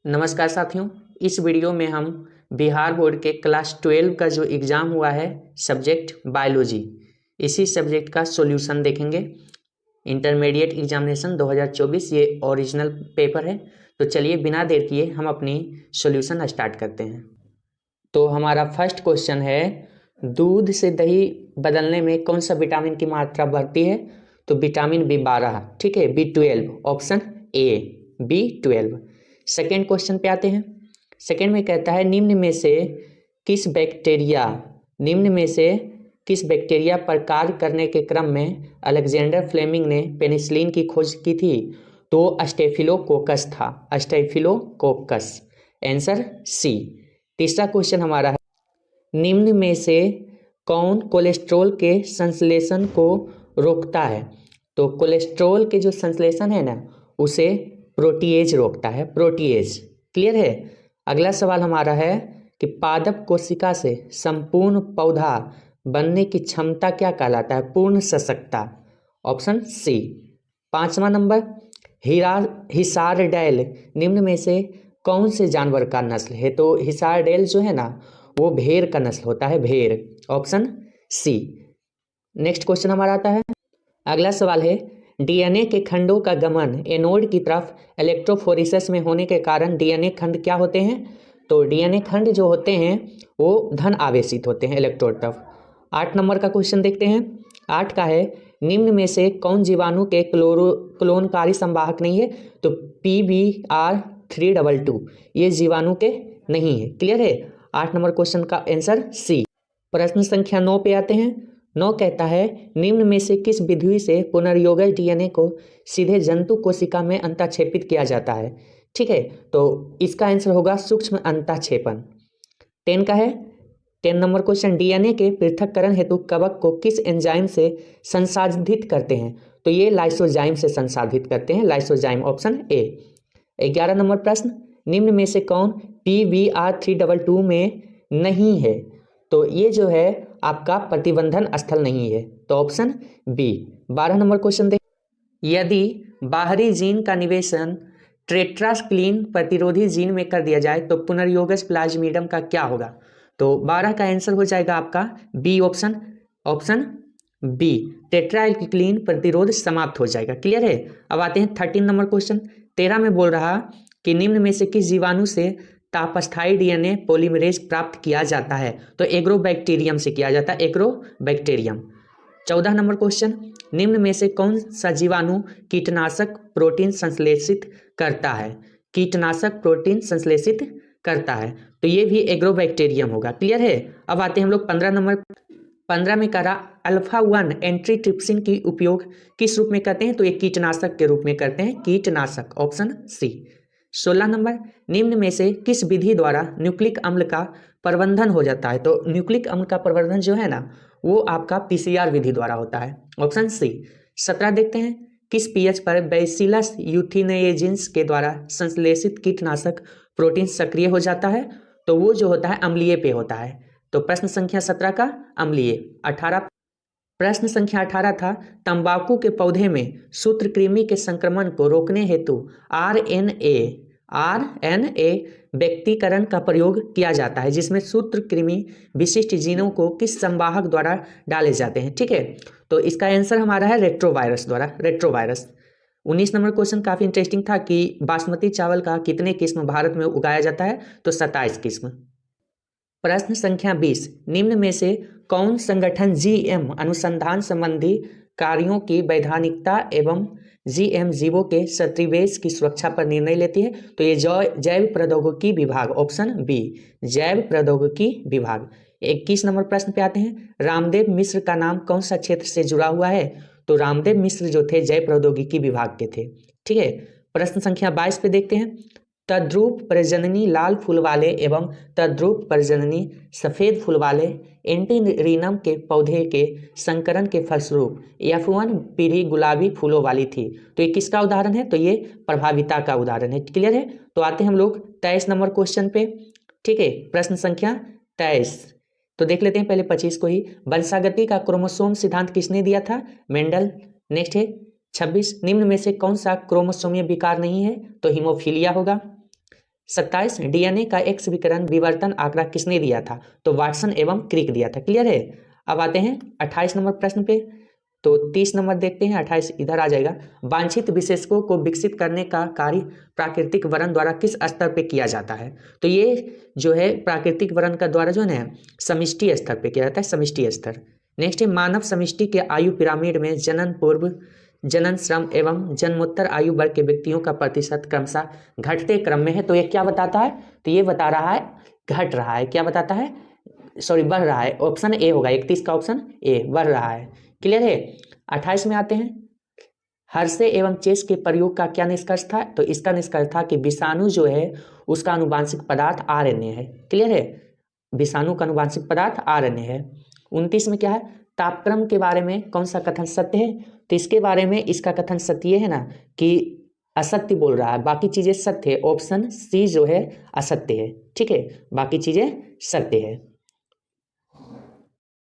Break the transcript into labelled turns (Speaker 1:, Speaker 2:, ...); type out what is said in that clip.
Speaker 1: नमस्कार साथियों, इस वीडियो में हम बिहार बोर्ड के क्लास 12 का जो एग्ज़ाम हुआ है सब्जेक्ट बायोलॉजी, इसी सब्जेक्ट का सॉल्यूशन देखेंगे। इंटरमीडिएट एग्जामिनेशन 2024 ये ओरिजिनल पेपर है। तो चलिए बिना देर किए हम अपनी सॉल्यूशन स्टार्ट करते हैं। तो हमारा फर्स्ट क्वेश्चन है, दूध से दही बदलने में कौन सा विटामिन की मात्रा बढ़ती है? तो विटामिन B12, ठीक है, B12, option A B12। Second question पे आते हैं। सेकेंड में कहता है, निम्न में से किस बैक्टीरिया पर कार्य करने के क्रम में अलेक्जेंडर फ्लेमिंग ने पेनिसिलिन की खोज की थी? तो स्टेफिलोकोकस था, स्टेफिलोकोकस, आंसर सी। तीसरा क्वेश्चन हमारा है, निम्न में से कौन कोलेस्ट्रॉल के संश्लेषण को रोकता है? तो कोलेस्ट्रॉल के जो संश्लेषण है ना, उसे प्रोटीएज रोकता है, प्रोटीएज। क्लियर है। अगला सवाल हमारा है कि पादप कोशिका से संपूर्ण पौधा बनने की क्षमता क्या कहलाता है? पूर्ण सशक्ता, ऑप्शन सी। पांचवा नंबर, हिसारडेल निम्न में से कौन से जानवर का नस्ल है? तो हिसारडेल जो है ना, वो भेड़ का नस्ल होता है, भेड़, ऑप्शन सी। नेक्स्ट क्वेश्चन हमारा आता है, अगला सवाल है, डीएनए के खंडों का गमन एनोड की तरफ इलेक्ट्रोफोरेसिस में होने के कारण डीएनए खंड क्या होते हैं? तो डीएनए खंड जो होते हैं वो धन आवेशित होते हैं इलेक्ट्रोड तरफ। 8 नंबर का क्वेश्चन देखते हैं। 8 का है, निम्न में से कौन जीवाणु के क्लोनकारी संवाहक नहीं है? तो PBr322 ये जीवाणु के नहीं है। क्लियर है। 8 नंबर क्वेश्चन का आंसर सी। प्रश्न संख्या 9 पे आते हैं। 9 कहता है, निम्न में से किस विधि से पुनर्योगज डीएनए को सीधे जंतु कोशिका में अंतःक्षेपित किया जाता है? ठीक है, तो इसका आंसर होगा सूक्ष्म अंतःक्षेपण। 10 का है, 10 नंबर क्वेश्चन, डीएनए के पृथक्करण हेतु कवक को किस एंजाइम से संसाधित करते हैं? तो ये लाइसोजाइम से संसाधित करते हैं, लाइसोजाइम, ऑप्शन ए। 11 नंबर प्रश्न, निम्न में से कौन PBr322 में नहीं है? तो ये जो है आपका प्रतिबंधन स्थल नहीं है, तो ऑप्शन बी। 12 नंबर क्वेश्चन देख, यदि बाहरी जीन का निवेशन टेट्रासाइक्लिन प्रतिरोधी जीन में कर दिया जाए तो पुनर्योगज प्लाज्मिडियम का क्या होगा? तो 12 का आंसर हो जाएगा आपका बी, ऑप्शन बी, टेट्रासाइक्लिन प्रतिरोध समाप्त हो जाएगा। क्लियर है। अब आते हैं 13 नंबर क्वेश्चन। 13 में बोल रहा कि निम्न में से किस जीवाणु से तापस्थायी डीएनए पॉलीमरेज प्राप्त किया जाता है? तो एग्रोबैक्टीरियम से किया जाता है, एग्रोबैक्टीरियम। 14 नंबर क्वेश्चन, निम्न में से कौन सा जीवाणु कीटनाशक प्रोटीन संश्लेषित करता है? कीटनाशक प्रोटीन संश्लेषित करता है, तो ये भी एग्रोबैक्टीरियम होगा। क्लियर है। अब आते हैं हम लोग 15 नंबर। 15 में करा, अल्फा-1 एंटीट्रिप्सिन की उपयोग किस रूप में करते हैं? तो ये कीटनाशक के रूप में करते हैं, कीटनाशक, ऑप्शन सी। 16 नंबर, निम्न में से किस विधि द्वारा न्यूक्लिक अम्ल का प्रबंधन हो जाता है? तो न्यूक्लिक अम्ल का प्रबंधन जो है ना, वो आपका PCR विधि द्वारा होता है, ऑप्शन सी। 17 देखते हैं, किस पीएच पर बैसिलस यूथिनेजेंस के द्वारा संश्लेषित कीटनाशक प्रोटीन सक्रिय हो जाता है? तो वो जो होता है अम्लीय पे होता है। तो प्रश्न संख्या 17 का अम्लीय। 18, प्रश्न संख्या 18 था, तंबाकू के पौधे में सूत्रकृमि के संक्रमण को रोकने हेतु RNA व्यक्तीकरण का प्रयोग किया जाता है, जिसमें सूत्रकृमि विशिष्ट जीनों को किस संवाहक द्वारा डाले जाते हैं? ठीक है, तो इसका आंसर हमारा है रेट्रोवायरस द्वारा, रेट्रोवायरस। 19 नंबर क्वेश्चन काफी इंटरेस्टिंग था कि बासमती चावल का कितने किस्म भारत में उगाया जाता है? तो 27 किस्म। प्रश्न संख्या 20, निम्न में से कौन संगठन GM अनुसंधान संबंधी कार्यों की वैधानिकता एवं GM जीवों के सत्रिवेश की सुरक्षा पर निर्णय लेती है? तो ये जैव प्रौद्योगिकी विभाग, ऑप्शन बी, जैव प्रौद्योगिकी विभाग। 21 नंबर प्रश्न पे आते हैं, रामदेव मिश्र का नाम कौन सा क्षेत्र से जुड़ा हुआ है? तो रामदेव मिश्र जो थे जैव प्रौद्योगिकी विभाग के थे। ठीक है। प्रश्न संख्या 22 पे देखते हैं, तद्रुप प्रजननी लाल फूल वाले एवं तद्रुप प्रजननी सफेद फूल वाले एंटीरिनम के पौधे के संकरण के फलस्वरूप F1 पीढ़ी गुलाबी फूलों वाली थी। तो ये किसका उदाहरण है? तो ये प्रभाविता का उदाहरण है। क्लियर है। तो आते हैं हम लोग 23 नंबर क्वेश्चन पे। ठीक है, प्रश्न संख्या 23। तो देख लेते हैं पहले 25 को ही। वंशागति का क्रोमोसोम सिद्धांत किसने दिया था? मेंडल। नेक्स्ट है 26, निम्न में से कौन सा क्रोमोसोमीय विकार नहीं है? तो हीमोफीलिया होगा। 27 डीएनए का एक्स विकरण विवर्तन आंकड़ा किसने दिया था? तो वाटसन एवं क्रिक दिया था। क्लियर है। अब आते हैं 28 नंबर प्रश्न पे। तो 30 नंबर देखते हैं, 28 इधर आ जाएगा। वांछित विशेषकों को विकसित करने का कार्य प्राकृतिक वरण द्वारा किस स्तर पे किया जाता है? तो ये जो है प्राकृतिक वरण का द्वारा जो है ना समष्टि स्तर पे किया जाता है, समष्टि स्तर। नेक्स्ट है मानव समष्टि के आयु पिरामिड में जनन पूर्व, जनन, श्रम एवं जन्मोत्तर आयु वर्ग के व्यक्तियों का प्रतिशत क्रमशः घटते क्रम में है। तो ये क्या बताता है? तो ये बता रहा है घट रहा है। क्या बताता है? सॉरी, बढ़ रहा है। ऑप्शन ए होगा, 31 का ऑप्शन ए, बढ़ रहा है। क्लियर है। 28 में आते हैं। हर्षे एवं चेस के प्रयोग का क्या निष्कर्ष था? तो इसका निष्कर्ष था कि विषाणु जो है उसका अनुवांशिक पदार्थ आरएनए है। क्लियर है। विषाणु का अनुवांशिक पदार्थ आरएनए है। 29 में क्या है? तापक्रम के बारे में कौन सा कथन सत्य है? तो इसके बारे में इसका कथन सत्य है ना कि असत्य बोल रहा है, बाकी चीजें सत्य है। ऑप्शन सी जो है असत्य है। ठीक है, बाकी चीजें सत्य है।